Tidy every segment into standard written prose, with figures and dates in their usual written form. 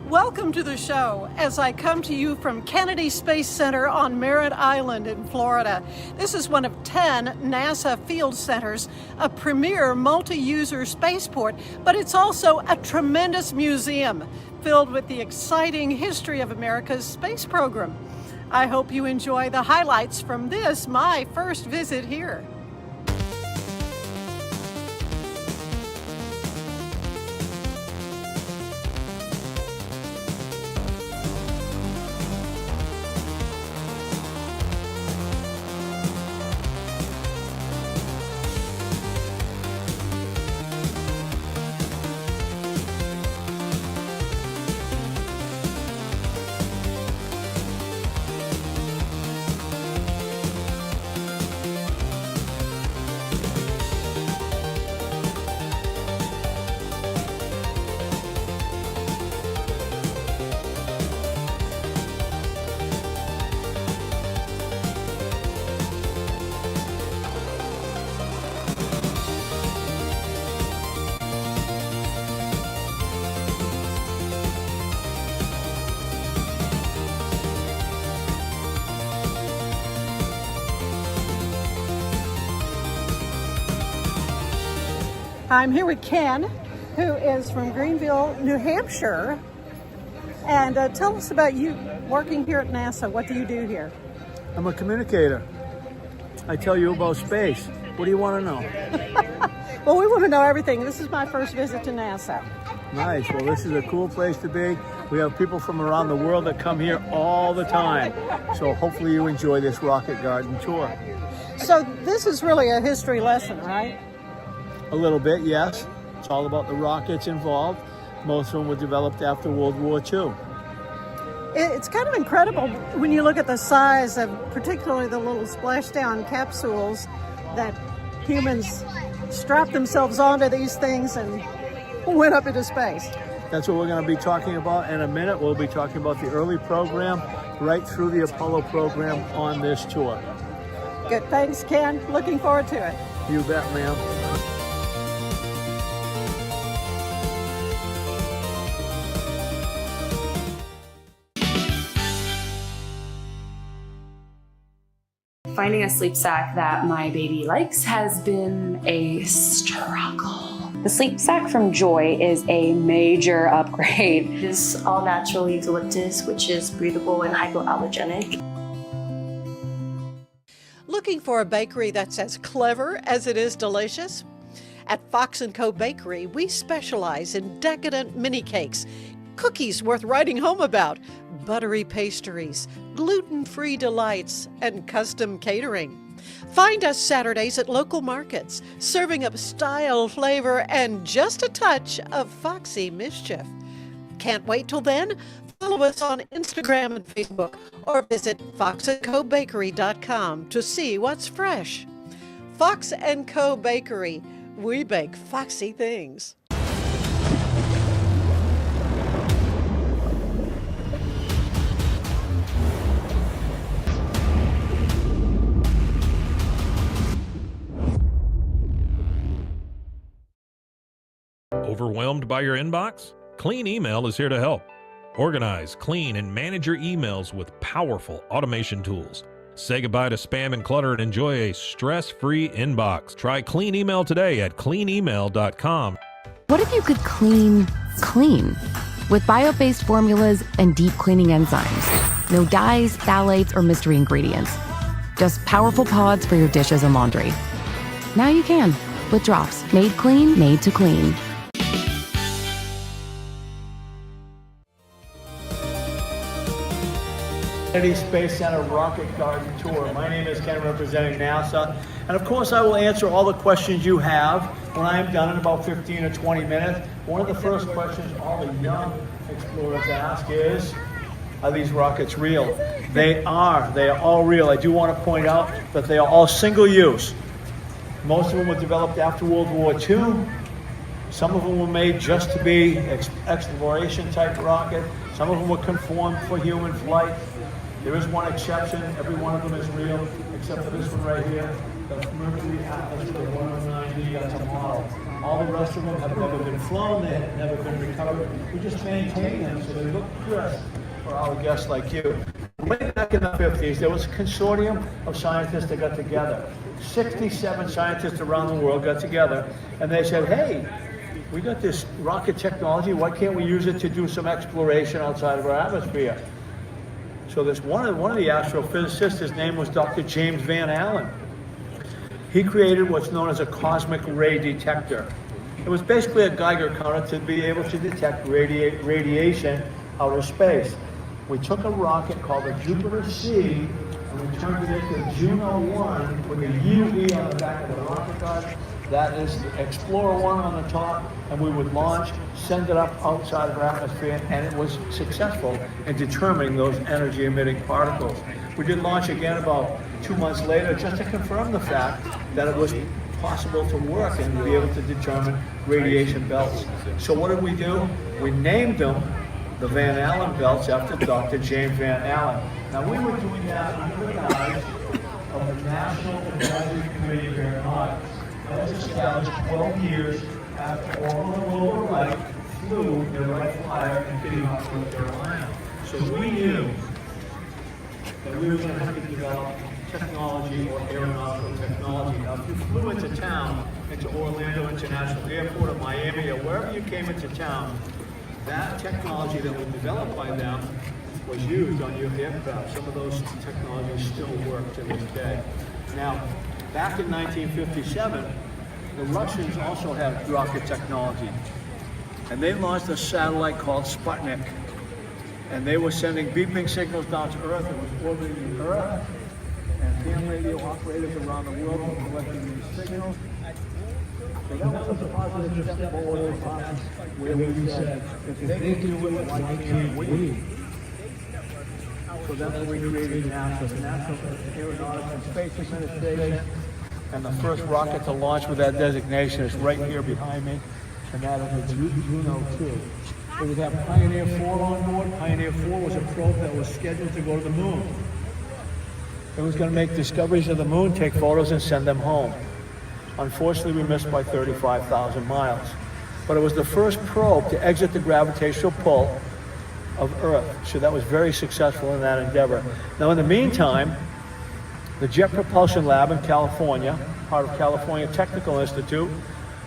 Welcome to the show as I come to you from Kennedy Space Center on Merritt Island in Florida. This is one of 10 NASA field centers, a premier multi-user spaceport, but it's also a tremendous museum filled with the exciting history of America's space program. I hope you enjoy the highlights from this, my first visit here. I'm here with Ken, who is from Greenville, New Hampshire. And tell us about you working here at NASA. What do you do here? I'm a communicator. I tell you about space. What do you want to know? Well, we want to know everything. This is my first visit to NASA. Nice. Well, this is a cool place to be. We have people from around the world that come here all the time. So hopefully you enjoy this rocket garden tour. So this is really a history lesson, right? A little bit, yes. It's all about the rockets involved. Most of them were developed after World War II. It's kind of incredible when you look at the size of particularly the little splashdown capsules that humans strapped themselves onto these things and went up into space. That's what we're going to be talking about in a minute. We'll be talking about the early program right through the Apollo program on this tour. Good. Thanks, Ken. Looking forward to it. You bet, ma'am. Finding a sleep sack that my baby likes has been a struggle. The sleep sack from Joy is a major upgrade. It is all natural eucalyptus, which is breathable and hypoallergenic. Looking for a bakery that's as clever as it is delicious? At Fox & Co. Bakery, we specialize in decadent mini cakes, cookies worth writing home about, buttery pastries, gluten-free delights, and custom catering. Find us Saturdays at local markets, serving up style, flavor, and just a touch of foxy mischief. Can't wait till then? Follow us on Instagram and Facebook, or visit foxandcobakery.com to see what's fresh. Fox & Co. Bakery. We bake foxy things. Overwhelmed by your inbox? Clean Email is here to help. Organize, clean, and manage your emails with powerful automation tools. Say goodbye to spam and clutter and enjoy a stress-free inbox. Try Clean Email today at cleanemail.com. What if you could clean clean? With bio-based formulas and deep cleaning enzymes. No dyes, phthalates, or mystery ingredients. Just powerful pods for your dishes and laundry. Now you can, with drops made clean, made to clean. Kennedy Space Center Rocket Garden Tour. My name is Ken, representing NASA. And of course, I will answer all the questions you have when I am done in about 15 or 20 minutes. One of the first questions all the young explorers ask is, are these rockets real? They are all real. I do want to point out that they are all single use. Most of them were developed after World War II. Some of them were made just to be exploration type rocket. Some of them were conformed for human flight. There is one exception. Every one of them is real, except for this one right here. The Mercury Atlas 109D, that's a model. All the rest of them have never been flown, they have never been recovered. We just maintain them so they look crisp for our guests like you. Way back in the 50s, there was a consortium of scientists that got together. 67 scientists around the world got together, and they said, hey, we got this rocket technology, why can't we use it to do some exploration outside of our atmosphere? So this one of the astrophysicists, his name was Dr. James Van Allen. He created what's known as a cosmic ray detector. It was basically a Geiger counter to be able to detect radiation outer space. We took a rocket called the Jupiter-C and we turned it into Juno 1 with a UE on the back of the rocket guard. That is Explorer 1 on the top, and we would launch, send it up outside of our atmosphere, and it was successful in determining those energy-emitting particles. We did launch again about 2 months later just to confirm the fact that it was possible to work and be able to determine radiation belts. So what did we do? We named them the Van Allen belts after Dr. James Van Allen. Now we were doing that under the guise of the National Advisory Committee of Aeronautics. That was established 12 years after Orville and Wilbur Wright flew their Wright Flyer and fitting off North Carolina. So we knew that we were going to have to develop technology or aeronautical technology. Now, if you flew into town, into Orlando International Airport or Miami or wherever you came into town, that technology that was developed by them was used on your aircraft. Some of those technologies still work to this day. Now, back in 1957, the Russians also had rocket technology. And they launched a satellite called Sputnik. And they were sending beeping signals down to Earth. It was orbiting the Earth. And ham radio operators around the world were collecting these signals. So that was a positive step forward where we said, if they can do it, why can't we? So that's when we created NASA, the National Aeronautics and Space Administration. And the first rocket to launch with that designation is right here behind me, and that is the Juno 2. It would have Pioneer 4 on board. Pioneer 4 was a probe that was scheduled to go to the moon. It was going to make discoveries of the moon, take photos, and send them home. Unfortunately, we missed by 35,000 miles. But it was the first probe to exit the gravitational pull of Earth. So that was very successful in that endeavor. Now, in the meantime, the Jet Propulsion Lab in California, part of California Technical Institute,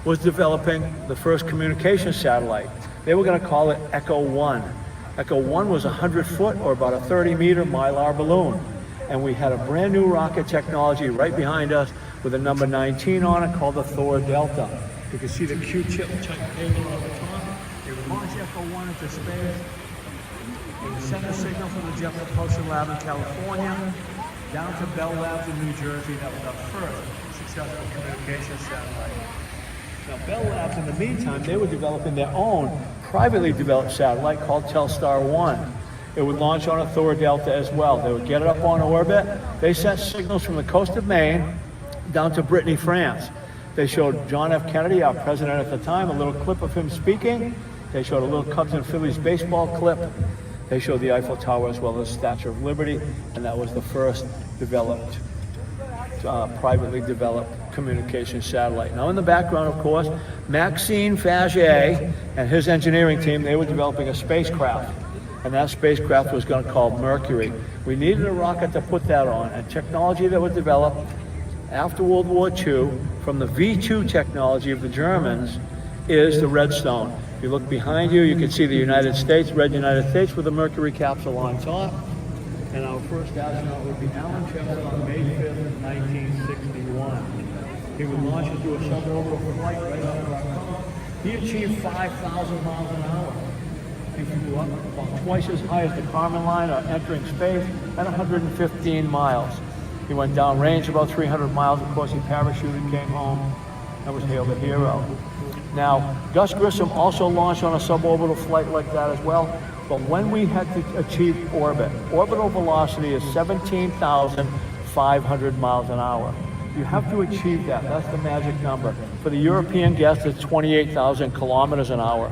was developing the first communication satellite. They were going to call it Echo 1. Echo 1 was a 100-foot or about a 30-meter Mylar balloon. And we had a brand new rocket technology right behind us with a number 19 on it called the Thor Delta. You can see the Q-chip type payload on the top. They would launch Echo 1 into space. They would send a signal from the Jet Propulsion Lab in California down to Bell Labs in New Jersey. That was our first successful communication satellite. Now, Bell Labs, in the meantime, they were developing their own privately developed satellite called Telstar 1. It would launch on a Thor Delta as well. They would get it up on orbit. They sent signals from the coast of Maine down to Brittany, France. They showed John F. Kennedy, our president at the time, a little clip of him speaking. They showed a little Cubs and Phillies baseball clip. They showed the Eiffel Tower as well as the Statue of Liberty, and that was the first developed, privately developed communication satellite. Now in the background, of course, Maxime Faget and his engineering team, they were developing a spacecraft. And that spacecraft was going to call Mercury. We needed a rocket to put that on, and technology that was developed after World War II from the V2 technology of the Germans is the Redstone. If you look behind you, you can see the United States, red United States with a Mercury capsule on top. And our first astronaut would be Alan Shepard on May 5th, 1961. He would launch into a suborbital flight right out of our car. He achieved 5,000 miles an hour. He flew up about twice as high as the Kármán line, entering space at 115 miles. He went down range about 300 miles. Of course, he parachuted, came home, and was hailed a hero. Now, Gus Grissom also launched on a suborbital flight like that as well. But when we had to achieve orbit, orbital velocity is 17,500 miles an hour. You have to achieve that. That's the magic number. For the European guests, it's 28,000 kilometers an hour.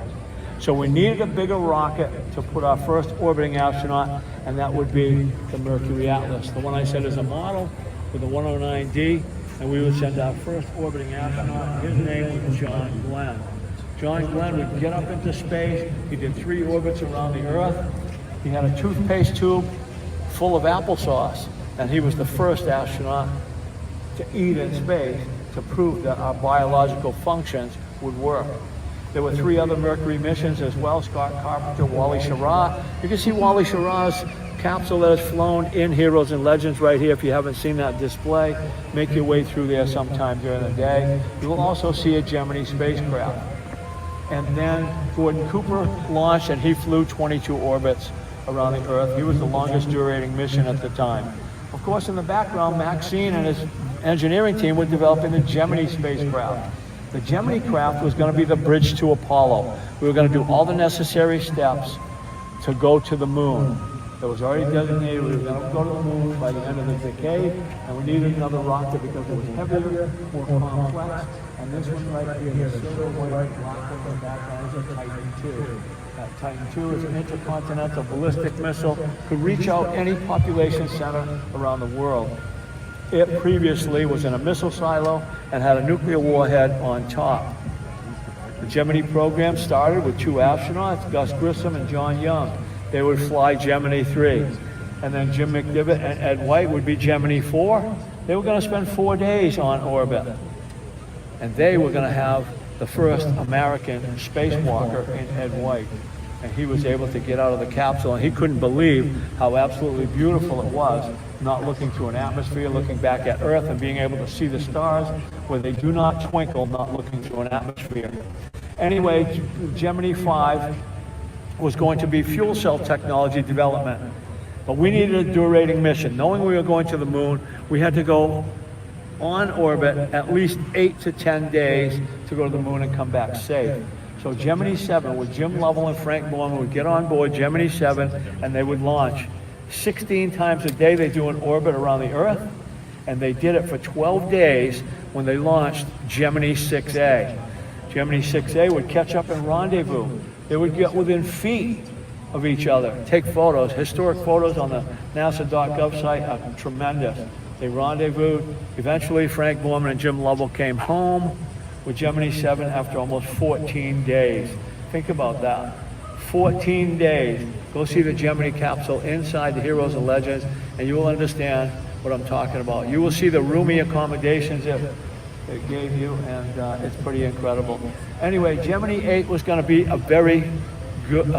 So we needed a bigger rocket to put our first orbiting astronaut, and that would be the Mercury Atlas. The one I said is a model with the 109D. and we would send our first orbiting astronaut. His name was John Glenn. John Glenn would get up into space. He did 3 orbits around the Earth. He had a toothpaste tube full of applesauce, and he was the first astronaut to eat in space to prove that our biological functions would work. There were 3 other Mercury missions as well, Scott Carpenter, Wally Schirra. You can see Wally Schirra's capsule that has flown in Heroes and Legends right here. If you haven't seen that display, make your way through there sometime during the day. You will also see a Gemini spacecraft. And then Gordon Cooper launched, and he flew 22 orbits around the Earth. He was the longest durating mission at the time. Of course, in the background, Maxine and his engineering team were developing the Gemini spacecraft. The Gemini craft was going to be the bridge to Apollo. We were going to do all the necessary steps to go to the moon. It was already designated we were going to go to the moon by the end of the decade, and we needed another rocket because it was heavier, more complex, and this one right here, the silver white rocket in the background, is a Titan II. Titan II is an intercontinental ballistic missile, could reach out any population center around the world. It previously was in a missile silo and had a nuclear warhead on top. The Gemini program started with 2 astronauts, Gus Grissom and John Young. They would fly Gemini 3. And then Jim McDivitt and Ed White would be Gemini 4. They were going to spend 4 days on orbit. And they were going to have the first American spacewalker in Ed White. And he was able to get out of the capsule, and he couldn't believe how absolutely beautiful it was, not looking through an atmosphere, looking back at Earth and being able to see the stars where they do not twinkle, not looking through an atmosphere. Anyway, Gemini 5 was going to be fuel cell technology development. But we needed a durating mission. Knowing we were going to the moon, we had to go on orbit at least 8 to 10 days to go to the moon and come back safe. So Gemini 7 with Jim Lovell and Frank Borman would get on board Gemini 7 and they would launch 16 times a day. They do an orbit around the Earth, and they did it for 12 days when they launched Gemini 6A. Gemini 6A would catch up and rendezvous. They would get within feet of each other, take photos. Historic photos on the NASA.gov site are tremendous. They rendezvoused. Eventually, Frank Borman and Jim Lovell came home with Gemini 7 after almost 14 days. Think about that. 14 days. Go see the Gemini capsule inside the Heroes and Legends, and you will understand what I'm talking about. You will see the roomy accommodations that it gave you, and it's pretty incredible. Anyway, Gemini 8 was going to be a very good,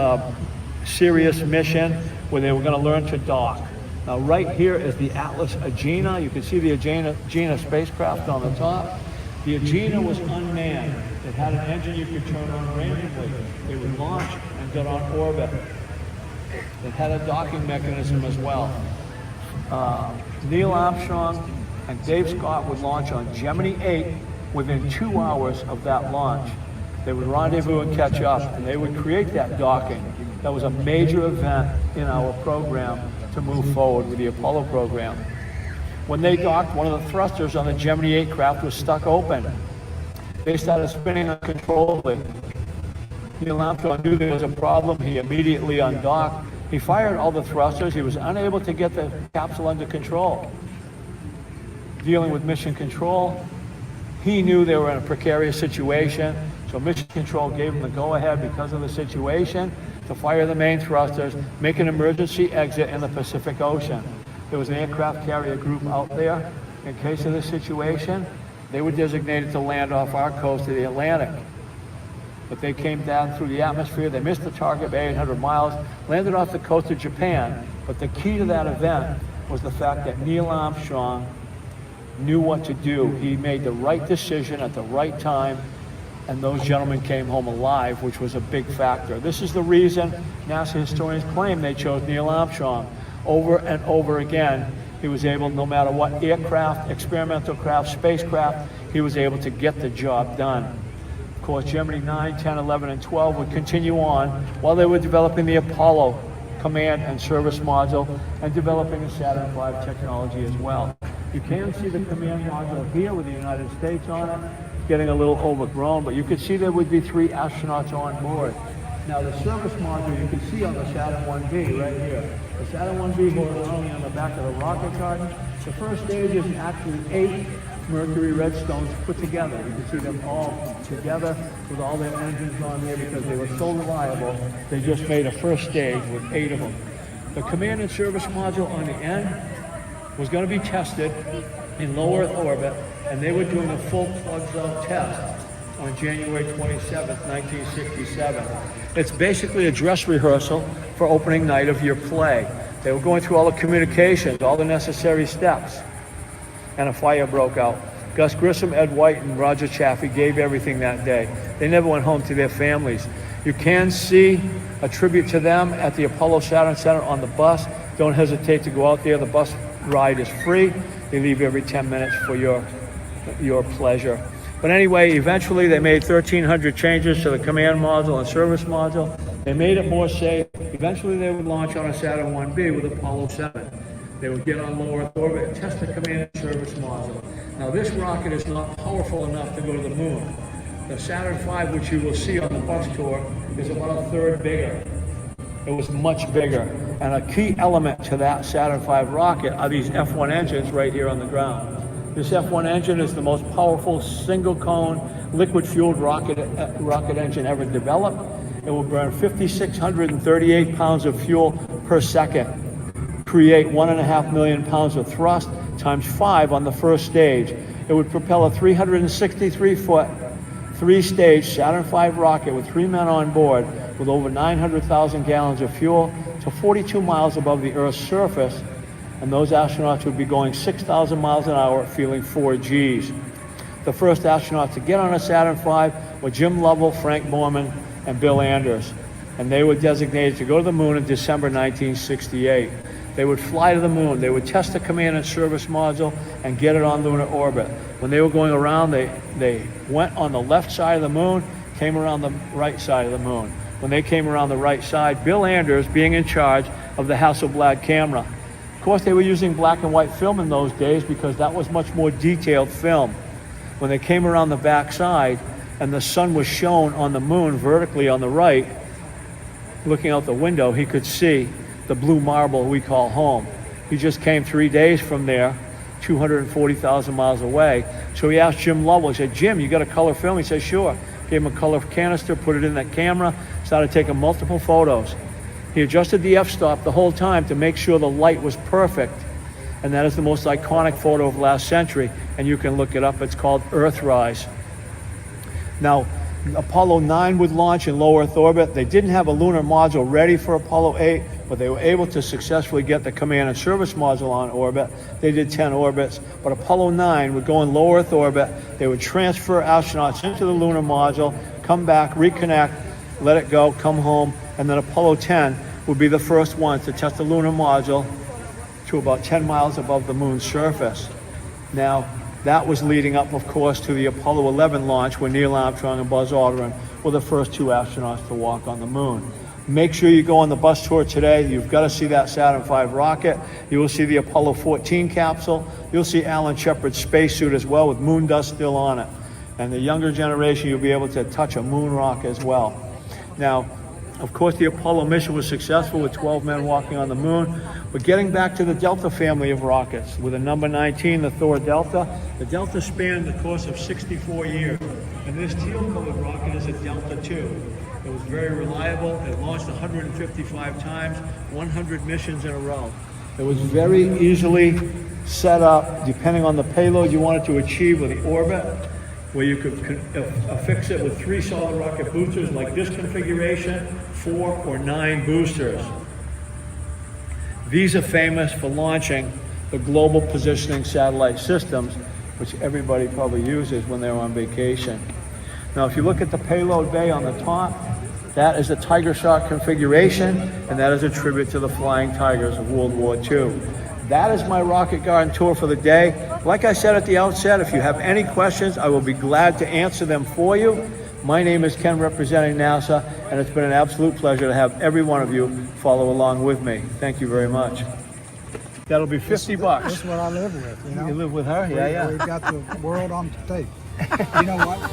serious mission where they were going to learn to dock. Now, right here is the Atlas Agena. You can see the Agena spacecraft on the top. The Agena was unmanned. It had an engine you could turn on randomly. It would launch and get on orbit. It had a docking mechanism as well. Neil Armstrong and Dave Scott would launch on Gemini 8 within 2 hours of that launch. They would rendezvous and catch up, and they would create that docking. That was a major event in our program to move forward with the Apollo program. When they docked, one of the thrusters on the Gemini 8 craft was stuck open. They started spinning uncontrollably. Neil Armstrong knew there was a problem. He immediately undocked. He fired all the thrusters. He was unable to get the capsule under control. Dealing with mission control, he knew they were in a precarious situation, so mission control gave him the go-ahead because of the situation to fire the main thrusters, make an emergency exit in the Pacific Ocean. There was an aircraft carrier group out there. In case of this situation, they were designated to land off our coast of the Atlantic. But they came down through the atmosphere. They missed the target by 800 miles, landed off the coast of Japan. But the key to that event was the fact that Neil Armstrong knew what to do. He made the right decision at the right time, and those gentlemen came home alive, which was a big factor. This is the reason NASA historians claim they chose Neil Armstrong. Over and over again, he was able, no matter what aircraft, experimental craft, spacecraft, he was able to get the job done. Of course, Gemini 9, 10, 11, and 12 would continue on while they were developing the Apollo command and service module and developing the Saturn V technology as well. You can see the command module here with the United States on it, getting a little overgrown, but you could see there would be 3 astronauts on board. Now the service module you can see on the Saturn 1B right here. The Saturn 1B horizontally on the back of the rocket garden The first stage is actually 8 Mercury Redstones put together. You can see them all together with all their engines on there because they were so reliable. They just made a first stage with 8 of them. The command and service module on the end was going to be tested in low Earth orbit, and they were doing a full plugs out test on January 27th, 1967. It's basically a dress rehearsal for opening night of your play. They were going through all the communications, all the necessary steps, and a fire broke out. Gus Grissom, Ed White, and Roger Chaffee gave everything that day. They never went home to their families. You can see a tribute to them at the Apollo Saturn Center on the bus. Don't hesitate to go out there. The bus ride is free. They leave every 10 minutes for your pleasure. But anyway, eventually they made 1,300 changes to the command module and service module. They made it more safe. Eventually they would launch on a Saturn 1B with Apollo 7. They would get on low Earth orbit and test the command and service module. Now this rocket is not powerful enough to go to the moon. The Saturn V, which you will see on the bus tour, is about a third bigger. It was much bigger. And a key element to that Saturn V rocket are these F1 engines right here on the ground. This F1 engine is the most powerful single-cone liquid-fueled rocket engine ever developed. It will burn 5,638 pounds of fuel per second, create 1.5 million pounds of thrust, times 5 on the first stage. It would propel a 363-foot, 3-stage Saturn V rocket with 3 men on board with over 900,000 gallons of fuel to 42 miles above the Earth's surface, and those astronauts would be going 6,000 miles an hour, feeling 4 Gs. The first astronauts to get on a Saturn V were Jim Lovell, Frank Borman, and Bill Anders, and they were designated to go to the moon in December 1968. They would fly to the moon. They would test the command and service module and get it on lunar orbit. When they were going around, they went on the left side of the moon, came around the right side of the moon. When they came around the right side, Bill Anders being in charge of the Hasselblad camera. Of course, they were using black and white film in those days because that was much more detailed film. When they came around the back side and the sun was shown on the moon vertically on the right, looking out the window, he could see the blue marble we call home. He just came 3 days from there, 240,000 miles away. So he asked Jim Lovell, he said, "Jim, you got a color film?" He said, "Sure." Gave him a color canister, put it in that camera, started taking multiple photos. He adjusted the f-stop the whole time to make sure the light was perfect. And that is the most iconic photo of last century. And you can look it up. It's called Earthrise. Now, Apollo 9 would launch in low Earth orbit. They didn't have a lunar module ready for Apollo 8, but they were able to successfully get the command and service module on orbit. They did 10 orbits, but Apollo 9 would go in low Earth orbit. They would transfer astronauts into the lunar module, come back, reconnect, let it go, come home, and then Apollo 10 would be the first one to test the lunar module to about 10 miles above the moon's surface. Now, that was leading up, of course, to the Apollo 11 launch when Neil Armstrong and Buzz Aldrin were the first 2 astronauts to walk on the moon. Make sure you go on the bus tour today. You've got to see that Saturn V rocket. You will see the Apollo 14 capsule. You'll see Alan Shepard's spacesuit as well with moon dust still on it. And the younger generation, you'll be able to touch a moon rock as well. Now, of course, the Apollo mission was successful with 12 men walking on the moon. But getting back to the Delta family of rockets, with a number 19, the Thor Delta, the Delta spanned the course of 64 years. And this teal-colored rocket is a Delta II. It was very reliable. It launched 155 times, 100 missions in a row. It was very easily set up, depending on the payload you wanted to achieve with the orbit, where you could affix it with 3 solid rocket boosters like this configuration, 4 or 9 boosters. These are famous for launching the Global Positioning Satellite Systems, which everybody probably uses when they're on vacation. Now, if you look at the payload bay on the top, that is a Tiger Shark configuration, and that is a tribute to the Flying Tigers of World War II. That is my rocket garden tour for the day. Like I said at the outset, if you have any questions, I will be glad to answer them for you. My name is Ken, representing NASA, and it's been an absolute pleasure to have every one of you follow along with me. Thank you very much. That'll be $50. That's what I live with, you know. You live with her? Yeah. We've got the world on tape. You know what?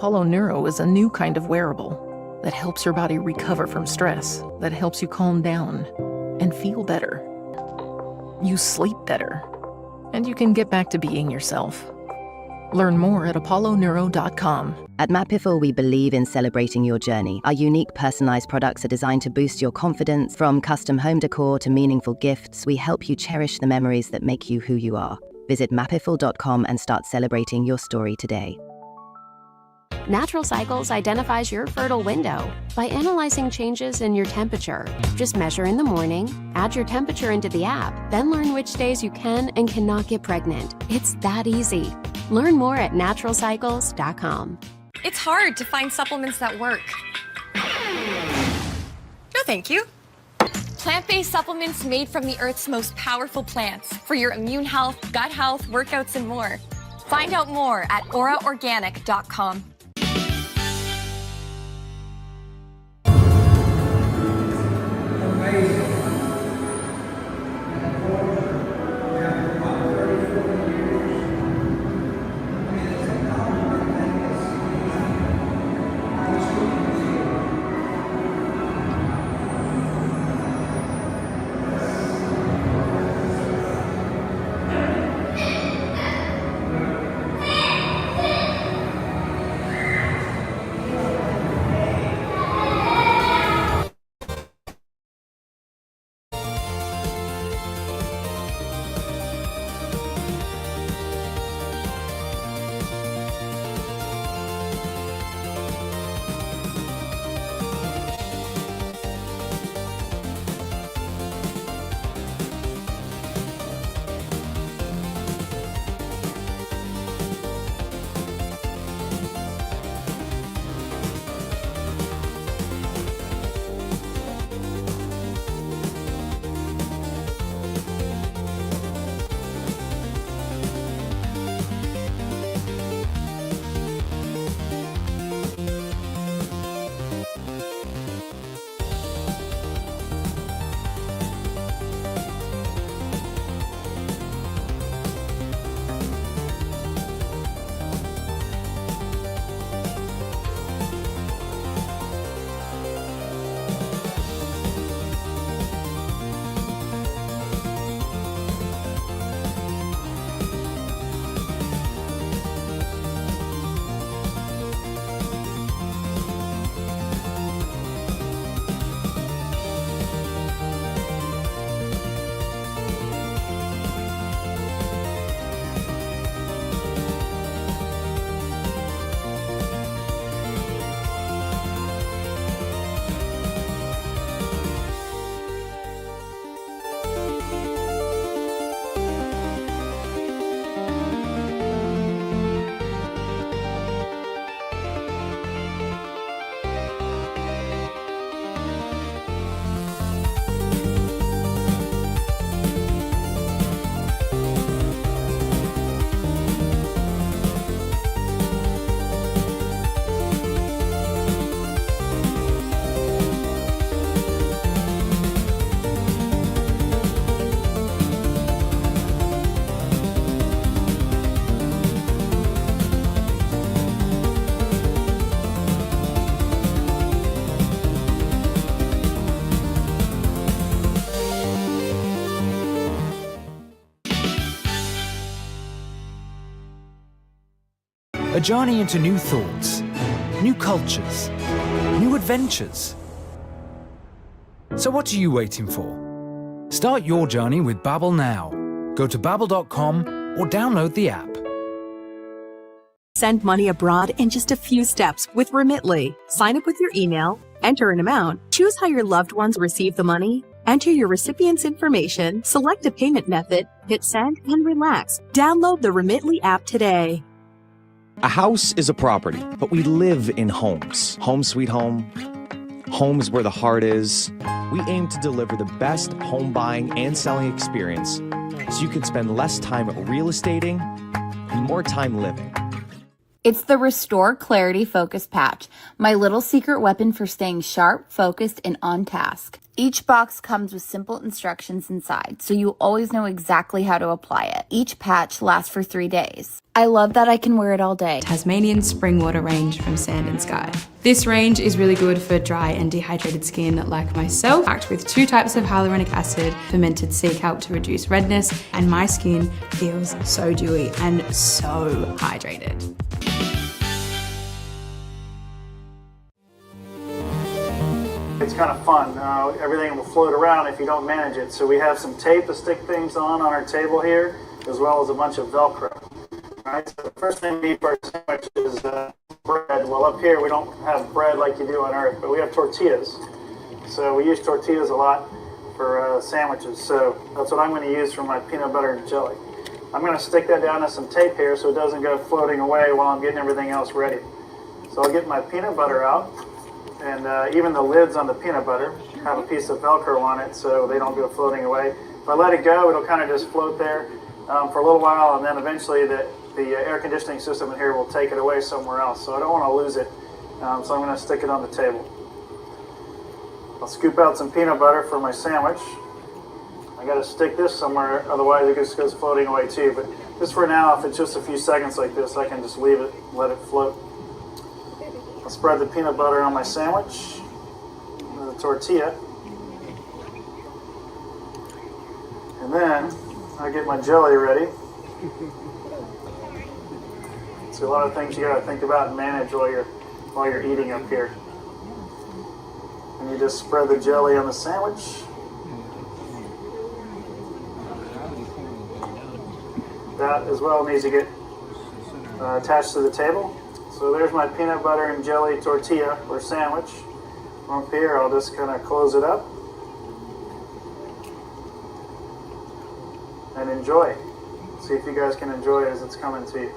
Apollo Neuro is a new kind of wearable that helps your body recover from stress, that helps you calm down and feel better. You sleep better, and you can get back to being yourself. Learn more at apolloneuro.com. At Mapify, we believe in celebrating your journey. Our unique personalized products are designed to boost your confidence. From custom home decor to meaningful gifts, we help you cherish the memories that make you who you are. Visit mapify.com and start celebrating your story today. Natural Cycles identifies your fertile window by analyzing changes in your temperature. Just measure in the morning, add your temperature into the app, then learn which days you can and cannot get pregnant. It's that easy. Learn more at naturalcycles.com. It's hard to find supplements that work. No, thank you. Plant-based supplements made from the Earth's most powerful plants for your immune health, gut health, workouts, and more. Find out more at auraorganic.com. A journey into new thoughts, new cultures, new adventures. So what are you waiting for? Start your journey with Babbel now. Go to babbel.com or download the app. Send money abroad in just a few steps with Remitly. Sign up with your email, enter an amount, choose how your loved ones receive the money, enter your recipient's information, select a payment method, hit send, and relax. Download the Remitly app today. A house is a property, but we live in homes. Home sweet home. Homes where the heart is. We aim to deliver the best home buying and selling experience so you can spend less time real estating and more time living. It's the Restore Clarity Focus Patch, my little secret weapon for staying sharp, focused, and on task. Each box comes with simple instructions inside, so you always know exactly how to apply it. Each patch lasts for 3 days. I love that I can wear it all day. Tasmanian spring water range from Sand and Sky. This range is really good for dry and dehydrated skin like myself, packed with 2 types of hyaluronic acid, fermented sea kelp to reduce redness, and my skin feels so dewy and so hydrated. It's kind of fun. Everything will float around if you don't manage it. So we have some tape to stick things on our table here, as well as a bunch of Velcro. All right, so the first thing we need for our sandwich is bread. Well, up here we don't have bread like you do on Earth, but we have tortillas. So we use tortillas a lot for sandwiches. So that's what I'm going to use for my peanut butter and jelly. I'm going to stick that down to some tape here so it doesn't go floating away while I'm getting everything else ready. So I'll get my peanut butter out. And even the lids on the peanut butter have a piece of Velcro on it so they don't go floating away. If I let it go, it'll kind of just float there for a little while, and then eventually the air conditioning system in here will take it away somewhere else. So I don't want to lose it, so I'm going to stick it on the table. I'll scoop out some peanut butter for my sandwich. I got to stick this somewhere, otherwise it just goes floating away too. But just for now, if it's just a few seconds like this, I can just leave it, let it float. I'll spread the peanut butter on my sandwich, and the tortilla, and then I get my jelly ready. So a lot of things you got to think about and manage while you're eating up here. And you just spread the jelly on the sandwich. That as well needs to get attached to the table. So there's my peanut butter and jelly tortilla or sandwich. Up here, I'll just kind of close it up and enjoy. See if you guys can enjoy it as it's coming to you.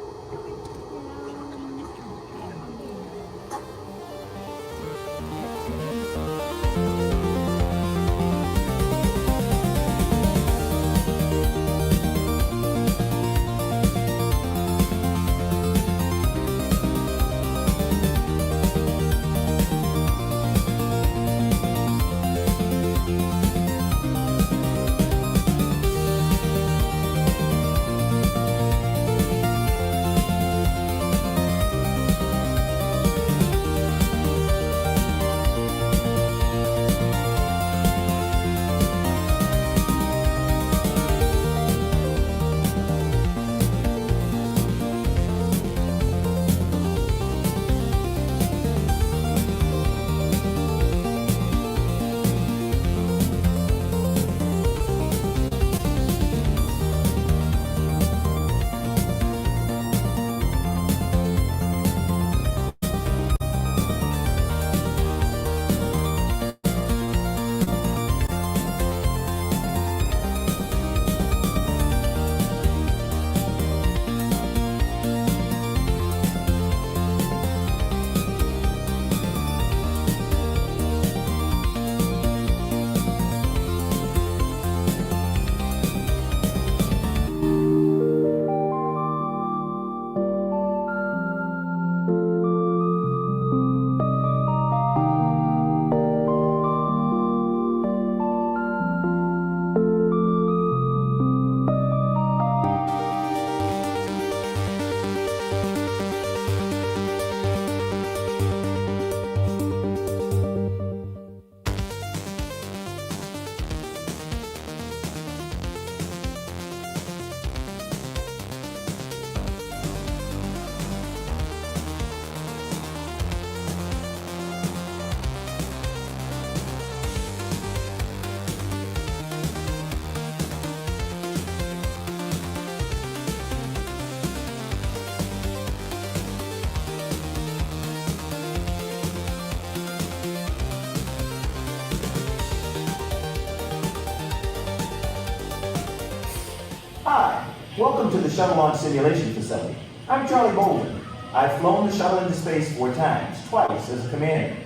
Hi, welcome to the Shuttle Launch Simulation Facility. I'm Charlie Bolden. I've flown the shuttle into space 4 times, twice as a commander.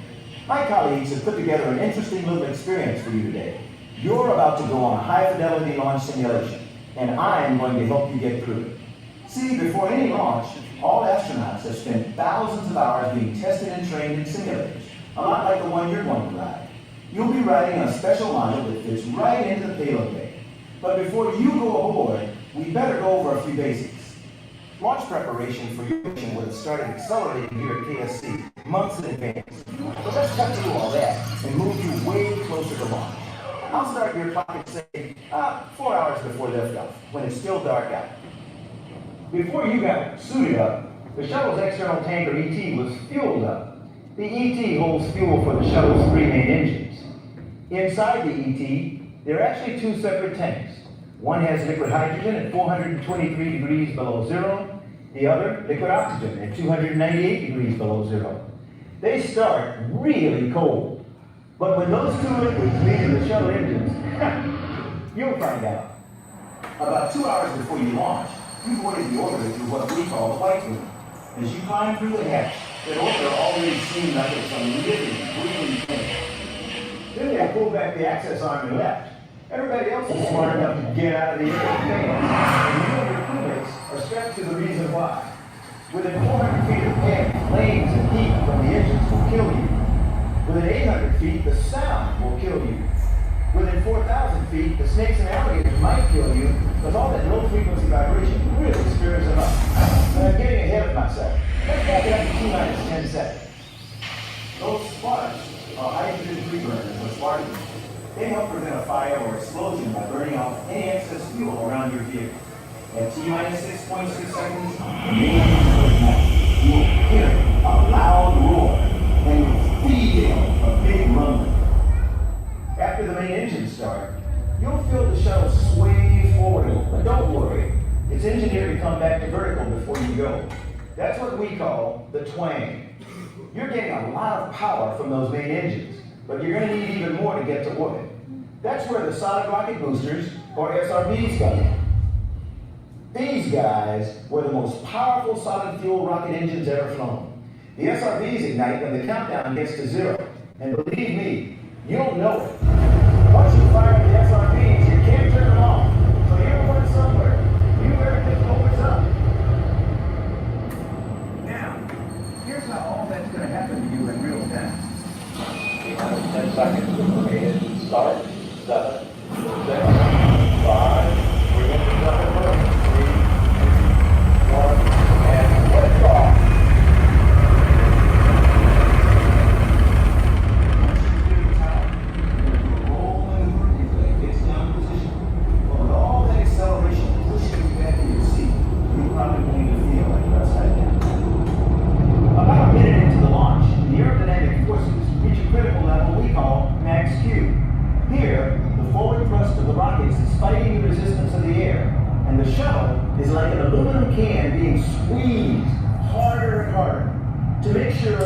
My colleagues have put together an interesting little experience for you today. You're about to go on a high-fidelity launch simulation, and I'm going to help you get through it. See, before any launch, all astronauts have spent thousands of hours being tested and trained in simulators, a lot like the one you're going to ride. You'll be riding a special model that fits right into the payload bay. But before you go aboard, we better go over a few basics. Launch preparation for your mission would have started accelerating here at KSC months in advance. So let's cut through all that and move you way closer to launch. I'll start your clock at say 4 hours before liftoff, when it's still dark out. Before you got suited up, the shuttle's external tanker ET was fueled up. The ET holds fuel for the shuttle's 3 main engines. Inside the ET, there are actually 2 separate tanks. One has liquid hydrogen at 423 degrees below zero, the other liquid oxygen at 298 degrees below zero. They start really cold, but when those 2 liquids meet in the shuttle engines, you'll find out. About 2 hours before you launch, you boarded the orbiter through what we call the white room. As you climb through the hatch, that orbiter already seemed like it was a living, breathing thing. Then they pulled back the access arm and left. Everybody else is smart enough to get out of the air and you and your crewmates are strapped to the reason why. Within 400 feet of air, flames and heat from the engines will kill you. Within 800 feet, the sound will kill you. Within 4,000 feet, the snakes and alligators might kill you because all that low-frequency vibration really stirs them up. But I'm getting ahead of myself. Let's back it up to T-minus 10 seconds. Those sparks are hydrogen reburners, or sparkers. They help prevent a fire or explosion by burning off any excess fuel around your vehicle. At T-minus 6.6 seconds, the main engine will ignite. You will hear a loud roar, and you'll feel a big rumbling. After the main engines start, you'll feel the shuttle sway forward a little, but don't worry. It's engineered to come back to vertical before you go. That's what we call the twang. You're getting a lot of power from those main engines, but you're going to need even more to get to orbit. That's where the solid rocket boosters, or SRBs, come in. These guys were the most powerful solid fuel rocket engines ever flown. The SRBs ignite when the countdown gets to 0, and believe me, you'll know it. Once you fire the SRBs, you can't turn them off. So you're going somewhere. You better get focus up. Now, here's how all that's going to happen to you in real time. 10 seconds. Okay, start. 7, 6, 5. We're going to jump over. 3, 2, 1, and lift off. Is like an aluminum can being squeezed harder and harder. To make sure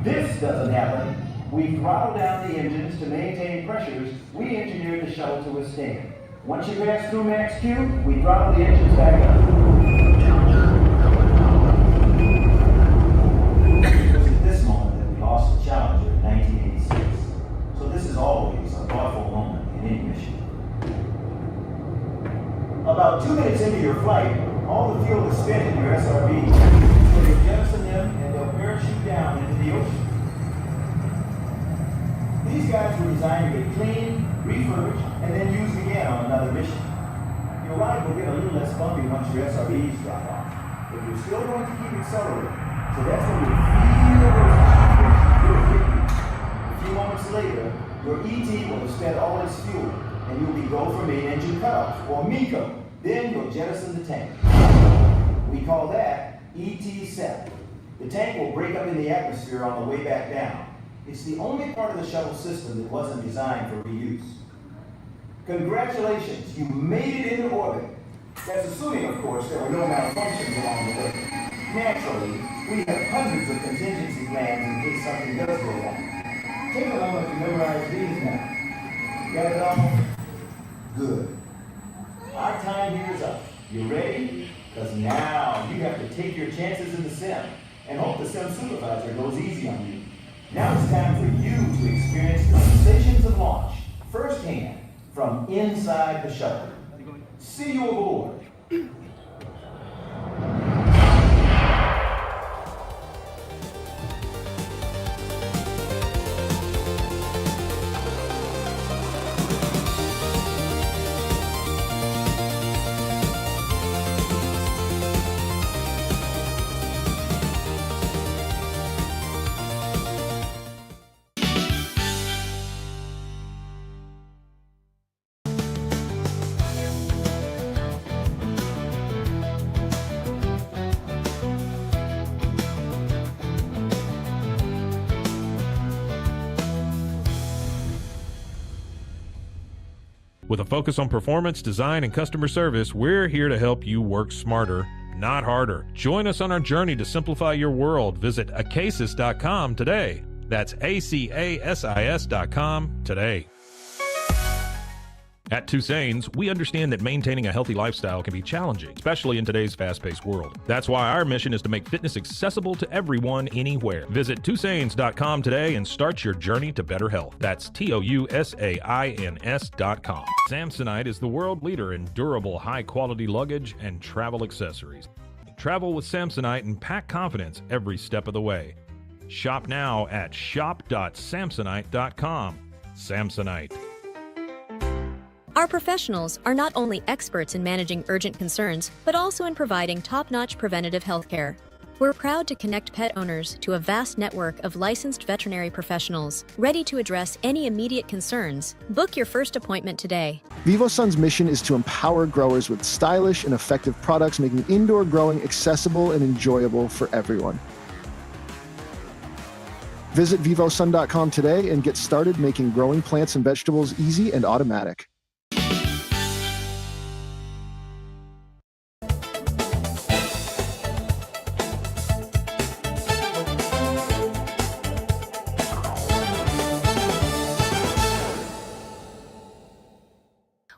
this doesn't happen, we throttle down the engines to maintain pressures we engineered the shuttle to withstand. Once you pass through max Q, we throttle the engines back up. It was at this moment that we lost the Challenger in 1986. So this is always a thoughtful moment in any mission. About 2 minutes into your flight, all the fuel is spent in your SRB. So you jettison them and they'll parachute down into the ocean. These guys were designed to get cleaned, refurbished, and then used again on another mission. Your ride will get a little less bumpy once your SRBs drop off. But you're still going to keep accelerating. So that's when you feel those really quickly. A few moments later, your ET will have spent all its fuel, and you'll be go for main engine cutoff, or MECO. Then you'll jettison the tank. We call that ET7. The tank will break up in the atmosphere on the way back down. It's the only part of the shuttle system that wasn't designed for reuse. Congratulations, you made it into orbit. That's assuming, of course, there were no malfunctions along the way. Naturally, we have hundreds of contingency plans in case something does go wrong. Take a moment to memorize these now. Got it all? Good. Our time here is up. You ready? Because now you have to take your chances in the sim and hope the sim supervisor goes easy on you. Now it's time for you to experience the sensations of launch firsthand from inside the shuttle. See you aboard. With a focus on performance, design, and customer service, we're here to help you work smarter, not harder. Join us on our journey to simplify your world. Visit acasis.com today. That's ACASIS.com today. At Tusains, we understand that maintaining a healthy lifestyle can be challenging, especially in today's fast-paced world. That's why our mission is to make fitness accessible to everyone, anywhere. Visit Tusains.com today and start your journey to better health. That's TOUSAINS.com. Samsonite is the world leader in durable, high-quality luggage and travel accessories. Travel with Samsonite and pack confidence every step of the way. Shop now at shop.samsonite.com. Samsonite. Our professionals are not only experts in managing urgent concerns, but also in providing top-notch preventative health care. We're proud to connect pet owners to a vast network of licensed veterinary professionals, ready to address any immediate concerns. Book your first appointment today. VivoSun's mission is to empower growers with stylish and effective products, making indoor growing accessible and enjoyable for everyone. Visit vivosun.com today and get started making growing plants and vegetables easy and automatic.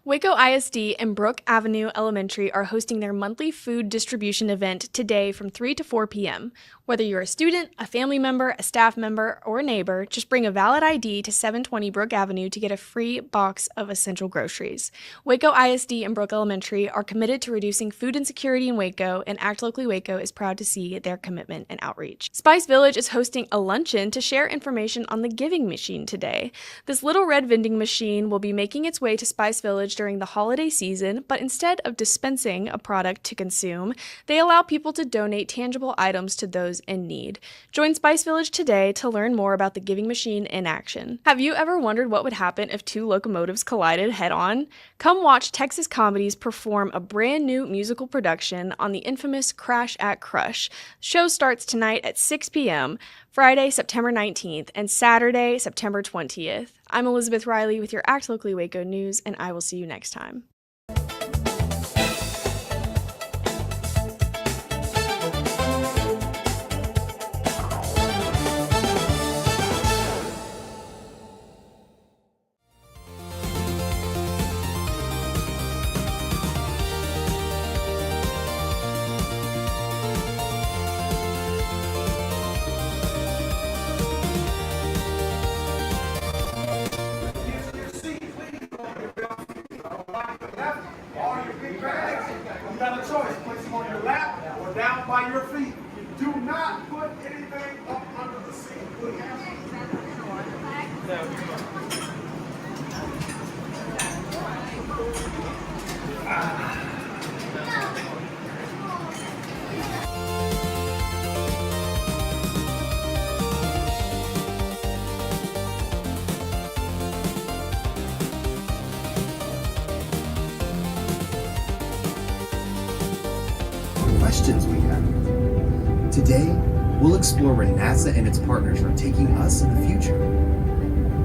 Waco ISD and Brook Avenue Elementary are hosting their monthly food distribution event today from 3 to 4 p.m. Whether you're a student, a family member, a staff member, or a neighbor, just bring a valid ID to 720 Brook Avenue to get a free box of essential groceries. Waco ISD and Brook Elementary are committed to reducing food insecurity in Waco, and Act Locally Waco is proud to see their commitment and outreach. Spice Village is hosting a luncheon to share information on the Giving Machine today. This little red vending machine will be making its way to Spice Village during the holiday season, but instead of dispensing a product to consume, they allow people to donate tangible items to those in need. Join Spice Village today to learn more about the Giving Machine in action. Have you ever wondered what would happen if two locomotives collided head-on? Come watch Texas Comedies perform a brand new musical production on the infamous Crash at Crush. The show starts tonight at 6 p.m., Friday, September 19th, and Saturday, September 20th. I'm Elizabeth Riley with your Act Locally Waco news, and I will see you next time. You got a choice, place them on your lap or down by your feet. Do not put anything up under the seat, please. Questions we have. Today, we'll explore where NASA and its partners are taking us in the future.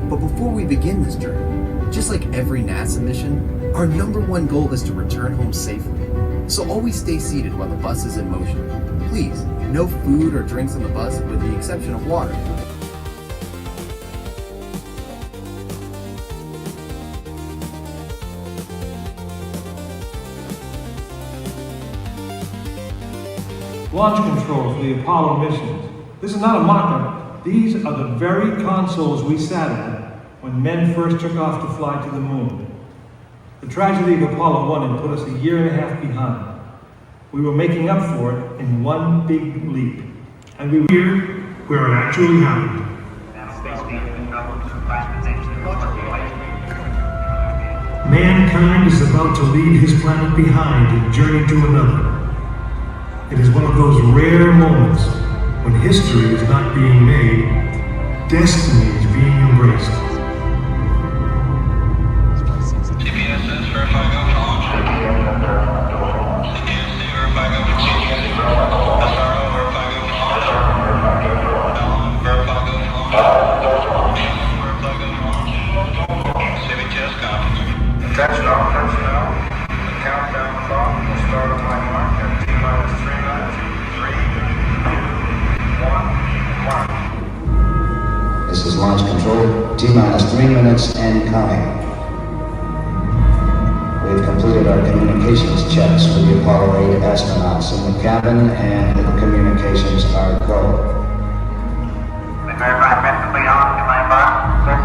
But before we begin this journey, just like every NASA mission, our #1 goal is to return home safely. So always stay seated while the bus is in motion. Please, no food or drinks on the bus with the exception of water. Launch controls for the Apollo missions. This is not a mock-up. These are the very consoles we sat at when men first took off to fly to the moon. The tragedy of Apollo 1 had put us a year and a half behind. We were making up for it in one big leap. And we were here where it actually happened. Mankind is about to leave his planet behind and journey to another. It is one of those rare moments when history is not being made, destiny is being embraced. Attention T-minus 3 minutes and counting. We've completed our communications checks with the Apollo 8 astronauts in the cabin, and the communications are go. We verify principally on to land bar, sir.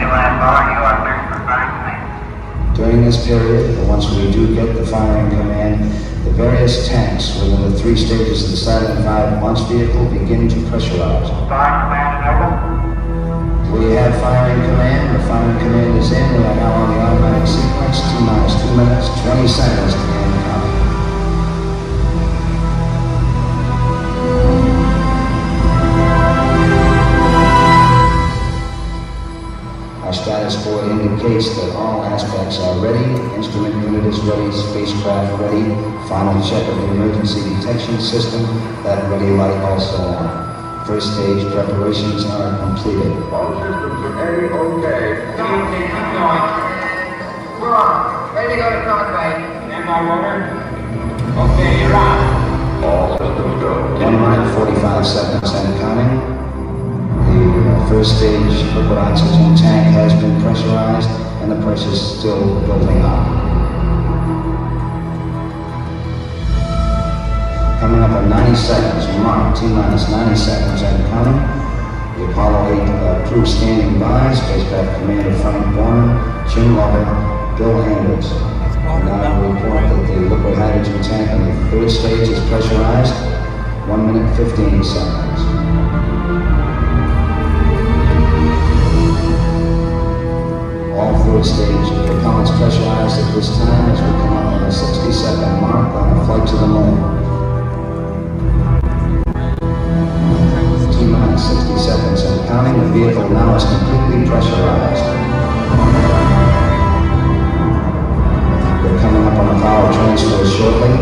To land bar, you are cleared for firing command. During this period, once we do get the firing command, the various tanks within the 3 stages of the Saturn V launch vehicle begin to pressurize. Firing command enabled. We have firing command. The firing command is in. We are now on the automatic sequence. T-minus 2 minutes, 20 seconds to end counting. Our status board indicates that all aspects are ready. Instrument unit is ready. Spacecraft ready. Final check of the emergency detection system. That ready light also on. First stage preparations are completed. All systems are A-OK. Keep going. We're on. Ready to go to Conway. Stand by, rotor. Okay, you're on. All systems go. 1 minute, 45 seconds and counting. The first stage liquid oxygen tank has been pressurized, and the pressure is still building up. Coming up in 90 seconds, mark T-minus 90 seconds and counting. The Apollo 8 crew standing by, spacecraft commander Frank Borman, Jim Lovell, Bill Anders. And now I report that the liquid hydrogen tank in the third stage is pressurized. 1 minute, 15 seconds. All third stage propellants pressurized at this time as we come up on the 60-second mark on the flight to the moon. T-minus 60 seconds and counting. The vehicle now is completely pressurized. We're coming up on the power transfer shortly.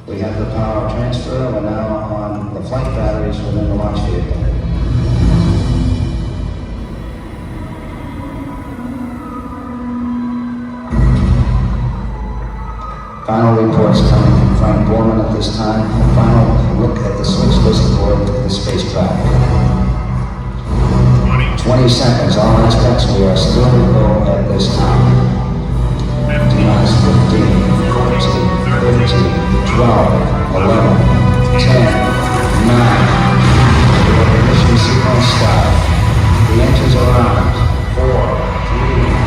We have the power transfer. We're now on the flight batteries within the launch vehicle. Final reports coming from Frank Borman at this time. A final look at the switch list aboard the spacecraft. 20 seconds, all aspects. We are still go at this time. T-minus 15, 14, 13, 12, 11, 10, 9. The ignition sequence start. The engines are on. 4, 3.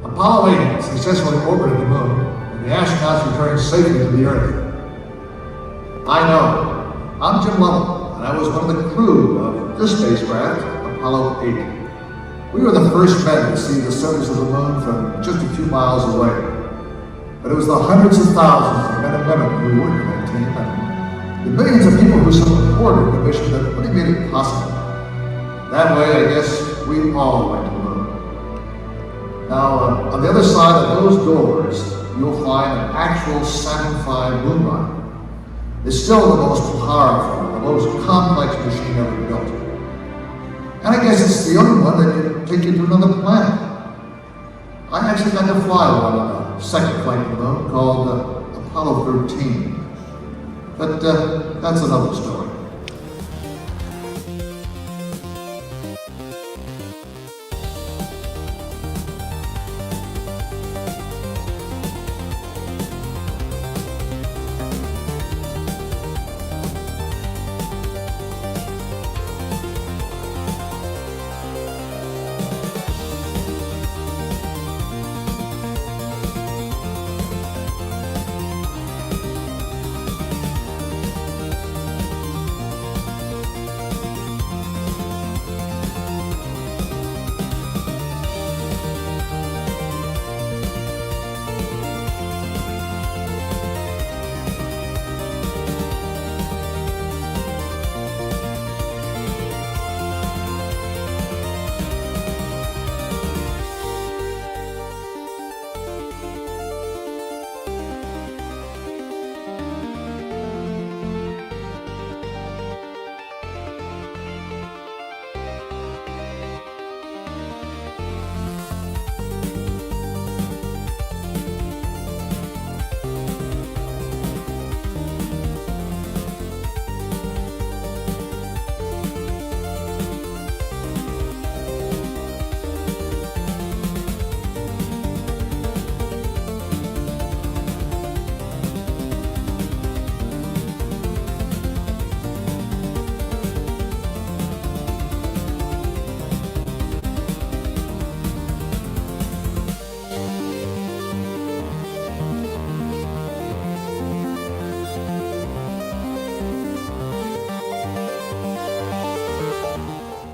Apollo 8 successfully orbited the moon, and the astronauts returned safely to the Earth. I know. I'm Jim Lovell, and I was one of the crew of this spacecraft, Apollo 8. We were the first men to see the surface of the moon from just a few miles away. But it was the hundreds of thousands of men and women who worked in that team, and the millions of people who supported the mission that really made it possible. That way, I guess we all went to the moon. Now, on the other side of those doors, you'll find an actual Saturn V moon rocket. It's still the most powerful, the most complex machine ever built. And I guess it's the only one that can take you to another planet. I actually got to fly one on a second flight to the moon called Apollo 13. But that's another story.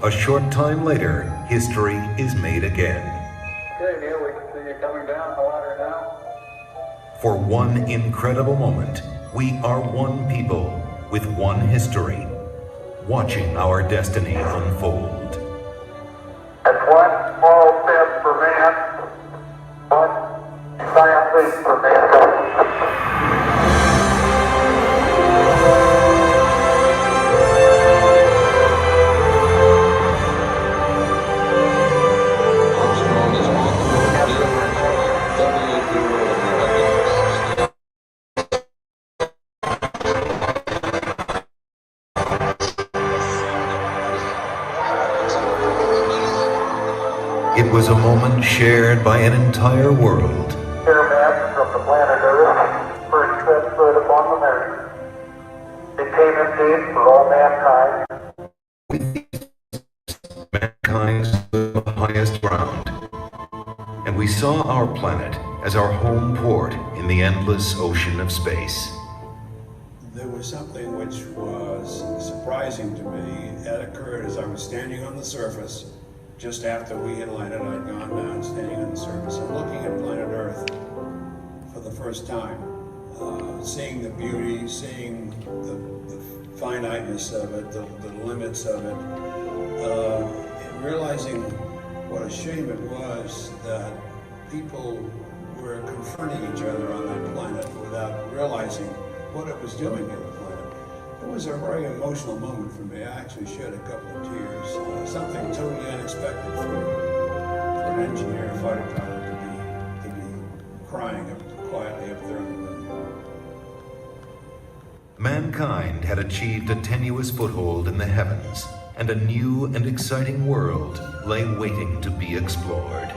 A short time later, history is made again. Okay, Neil, we can see you coming down the ladder now. For one incredible moment, we are one people with one history, watching our destiny unfold. That's one small step for man, one giant leap for mankind. It was a moment shared by an entire world. Air mass from the planet Earth first set foot upon the moon. Became indeed for all mankind. Mankind stood on the highest ground, and we saw our planet as our home port in the endless ocean of space. There was something which was surprising to me. That occurred as I was standing on the surface. Just after we had landed, I'd gone down, standing on the surface and looking at planet Earth for the first time. Seeing the beauty, seeing the finiteness of it, the limits of it, and realizing what a shame it was that people were confronting each other on that planet without realizing what it was doing to the planet. It was a very emotional moment for me. I actually shed a couple of tears. Something totally unexpected for an engineer, fighter pilot to be crying quietly up there on the moon. Mankind had achieved a tenuous foothold in the heavens, and a new and exciting world lay waiting to be explored.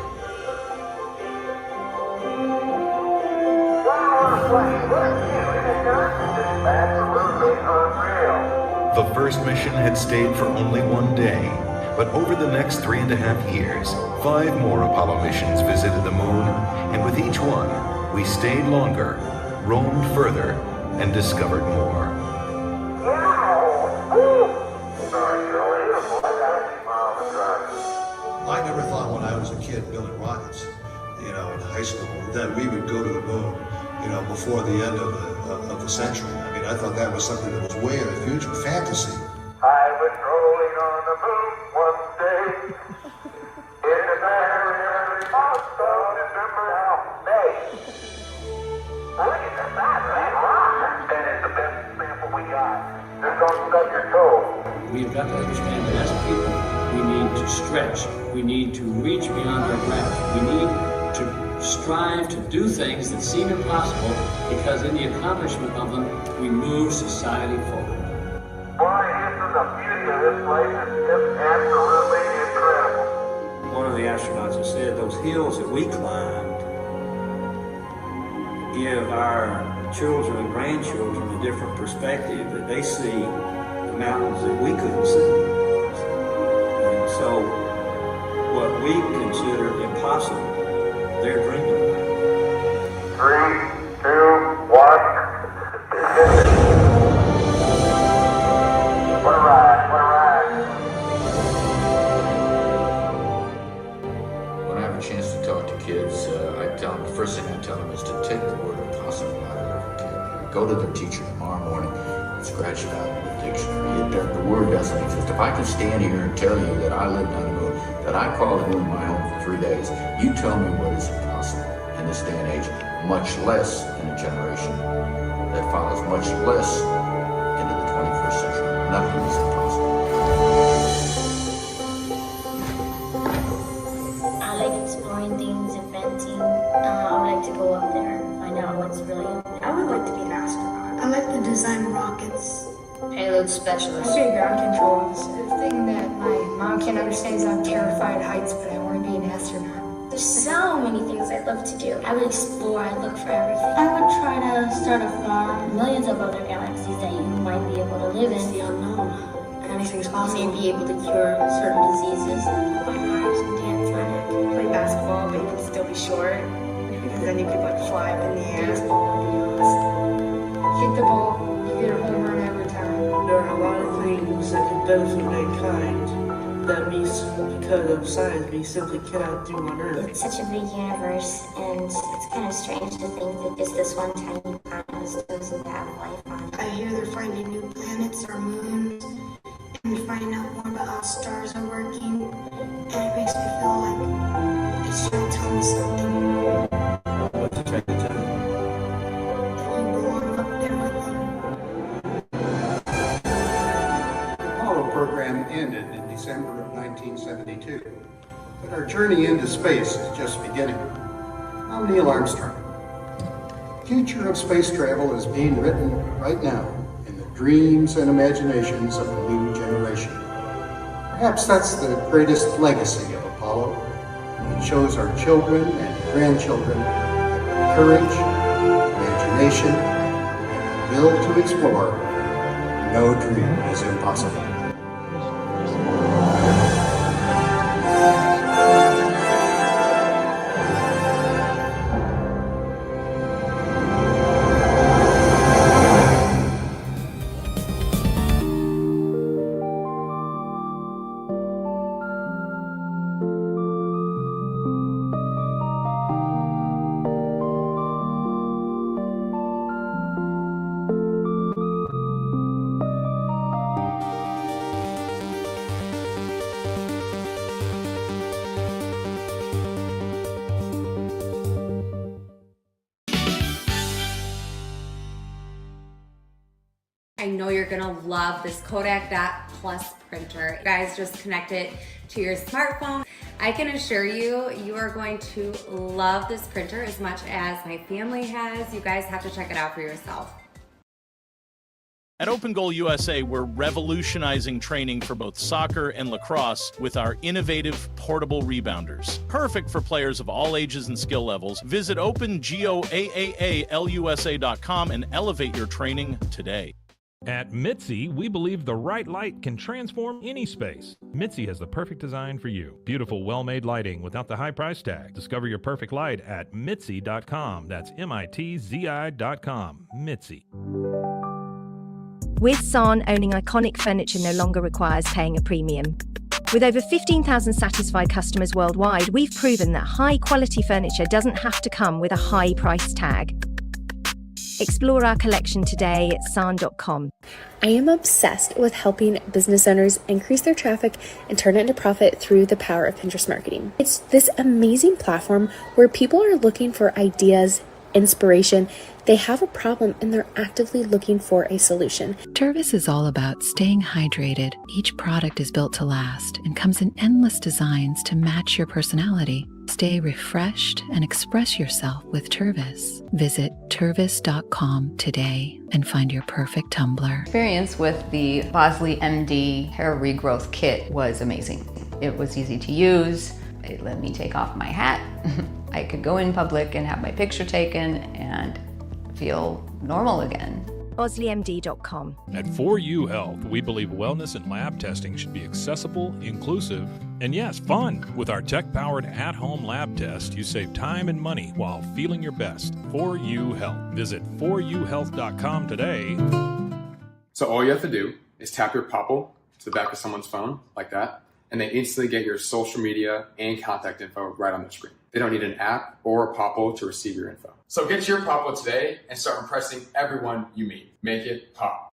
The first mission had stayed for only one day, but over the next 3.5 years, 5 more Apollo missions visited the moon, and with each one, we stayed longer, roamed further, and discovered more. I never thought when I was a kid building rockets, in high school, that we would go to the moon, before the end of the century. I mean, I thought that was something that was way in the future, fantasy. I was rolling on the moon one day. We've got to understand that as people, we need to stretch. We need to reach beyond our grasp. We need to strive to do things that seem impossible, because in the accomplishment of them, we move society forward. Boy, isn't the beauty of this place is just absolutely incredible. One of the astronauts has said those hills that we climbed give our children and grandchildren a different perspective, that they see the mountains that we couldn't see. And so what we consider impossible, they're dreaming about. 3, 2, 1. What a ride, what a ride. When I have a chance to talk to kids, I tell them, the first thing I tell them is to take the word impossible out of their vocabulary. Go to their teacher tomorrow morning and scratch it out in the dictionary. The word doesn't exist. If I could stand here and tell you that I lived on the moon, that I called the moon my home for 3 days, you tell me what is impossible in this day and age, much less in a generation that follows, much less into the 21st century. Nothing is impossible. I like exploring things, inventing. I would like to go up there and find out what's really up there. I would like to be an astronaut. I like to design rockets. Payload specialist. I'd be a ground control officer. The thing that my mom can't understand is I'm terrified of heights, but I want to be an astronaut. There's so many things I'd love to do. I would explore, I'd look for everything. I would try to start a farm. Millions of other galaxies that you might be able to live in. It's the unknown. Anything's possible. You may be able to cure certain diseases. Play Mars and dance on it. Play basketball, but you can still be short. Because then you could like fly up in the air. Baseball would be awesome. Hit the ball, you get a home run every time. There are a lot of things that could benefit mankind that we, because of science, we simply cannot do on Earth. It's such a big universe, and it's kind of strange to think that just this one tiny planet was chosen to have life on. I hear they're finding new planets or moons, and finding out more about how stars are working, and it makes me feel like it's trying to tell me something. What's it trying to tell you? That you belong up there with them. The Apollo program ended in December of 1972, but our journey into space is just beginning. I'm Neil Armstrong. The future of space travel is being written right now in the dreams and imaginations of a new generation. Perhaps that's the greatest legacy of Apollo. It shows our children and grandchildren that with courage, imagination, and will to explore, no dream is impossible. I know you're gonna love this Kodak Dot Plus printer. You guys just connect it to your smartphone. I can assure you, you are going to love this printer as much as my family has. You guys have to check it out for yourself. At Open Goal USA, we're revolutionizing training for both soccer and lacrosse with our innovative portable rebounders. Perfect for players of all ages and skill levels. Visit OpenGOAAALUSA.com and elevate your training today. At Mitzi, we believe the right light can transform any space. Mitzi has the perfect design for you. Beautiful, well-made lighting without the high price tag. Discover your perfect light at Mitzi.com. That's MITZI.com. Mitzi. With San, owning iconic furniture no longer requires paying a premium. With over 15,000 satisfied customers worldwide, we've proven that high-quality furniture doesn't have to come with a high price tag. Explore our collection today at sarn.com. I am obsessed with helping business owners increase their traffic and turn it into profit through the power of Pinterest marketing. It's this amazing platform where people are looking for ideas, inspiration. They have a problem and they're actively looking for a solution. Tervis is all about staying hydrated. Each product is built to last and comes in endless designs to match your personality. Stay refreshed and express yourself with Tervis. Visit tervis.com today and find your perfect tumbler. Experience with the Bosley MD hair regrowth kit was amazing. It was easy to use. It let me take off my hat. I could go in public and have my picture taken and feel normal again. BosleyMD.com. At 4U Health, we believe wellness and lab testing should be accessible, inclusive, and yes, fun. With our tech-powered at-home lab test, you save time and money while feeling your best. 4U Health. Visit 4uhealth.com today. So all you have to do is tap your Popple to the back of someone's phone, like that, and they instantly get your social media and contact info right on the screen. They don't need an app or a Popple to receive your info. So get your Popple today and start impressing everyone you meet. Make it pop.